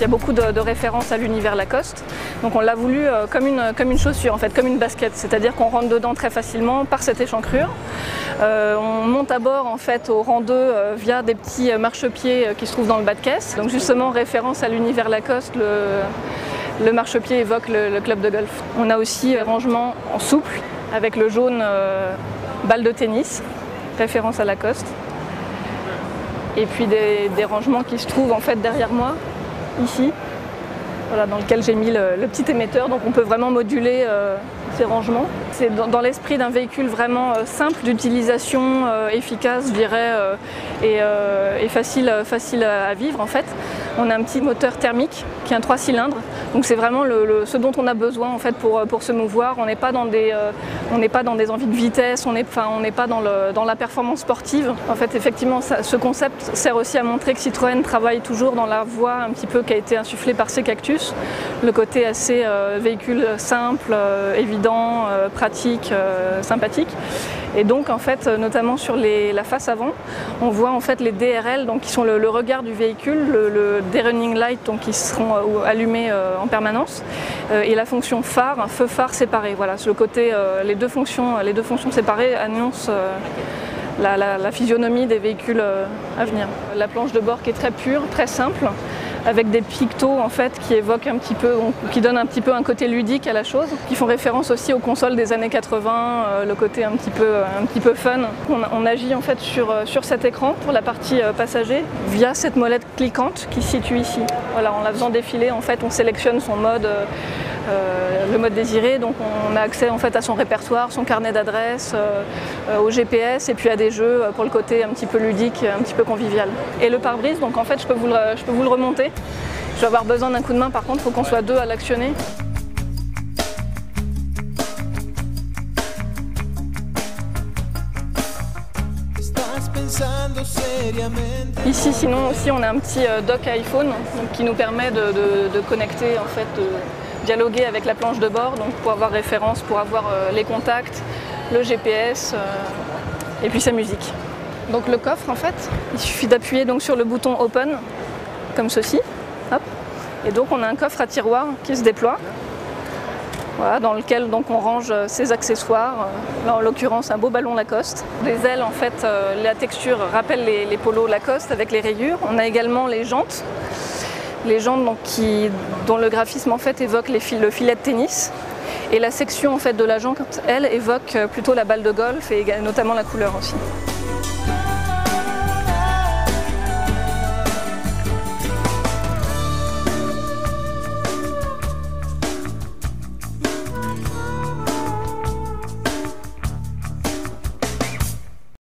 y a beaucoup de références à l'univers Lacoste. Donc on l'a voulu comme une chaussure, en fait, comme une basket, c'est-à-dire qu'on rentre dedans très facilement par cette échancrure. On monte à bord en fait au rang 2 via des petits marchepieds qui se trouvent dans le bas de caisse. Donc justement référence à l'univers Lacoste, le marchepied évoque le club de golf. On a aussi un rangement en souple avec le jaune balle de tennis, référence à Lacoste. Et puis des rangements qui se trouvent en fait derrière moi, ici, voilà, dans lequel j'ai mis le petit émetteur, donc on peut vraiment moduler ces rangements. C'est dans l'esprit d'un véhicule vraiment simple d'utilisation, efficace, je dirais, et facile à vivre en fait. On a un petit moteur thermique qui est un 3 cylindres, donc c'est vraiment ce dont on a besoin en fait pour se mouvoir. On n'est pas dans des envies de vitesse, on n'est pas dans la performance sportive. En fait, effectivement, ce concept sert aussi à montrer que Citroën travaille toujours dans la voie un petit peu qui a été insufflée par ces Cactus, le côté assez véhicule simple, évident, pratique, sympathique. Et donc en fait, notamment sur la face avant, on voit en fait les DRL, donc qui sont le regard du véhicule, le running light, donc qui seront allumés en permanence, et la fonction phare, un feu phare séparé. Voilà, le côté, les deux fonctions séparées annoncent la physionomie des véhicules à venir. La planche de bord qui est très pure, très simple, avec des pictos en fait qui évoquent un petit peu, qui donnent un petit peu un côté ludique à la chose, qui font référence aussi aux consoles des années 80, le côté un petit peu fun. On agit en fait sur cet écran pour la partie passager via cette molette cliquante qui se situe ici. Voilà, en la faisant défiler en fait on sélectionne son mode, le mode désiré, donc on a accès en fait à son répertoire, son carnet d'adresses, au GPS et puis à des jeux pour le côté un petit peu ludique, un petit peu convivial. Et le pare-brise, donc en fait je peux vous le remonter. Je vais avoir besoin d'un coup de main, par contre, il faut qu'on soit deux à l'actionner. Ici, sinon aussi, on a un petit dock iPhone donc, qui nous permet de connecter, en fait, de dialoguer avec la planche de bord, donc pour avoir référence, pour avoir les contacts, le GPS et puis sa musique. Donc le coffre, en fait, il suffit d'appuyer donc sur le bouton Open, comme ceci. Hop. Et donc on a un coffre à tiroir qui se déploie, voilà, dans lequel donc, on range ses accessoires, là en l'occurrence un beau ballon Lacoste. Les ailes, en fait, la texture rappelle les polos Lacoste avec les rayures. On a également les jantes donc, dont le graphisme en fait, évoque le filet de tennis. Et la section en fait, de la jante, elle, évoque plutôt la balle de golf et notamment la couleur aussi.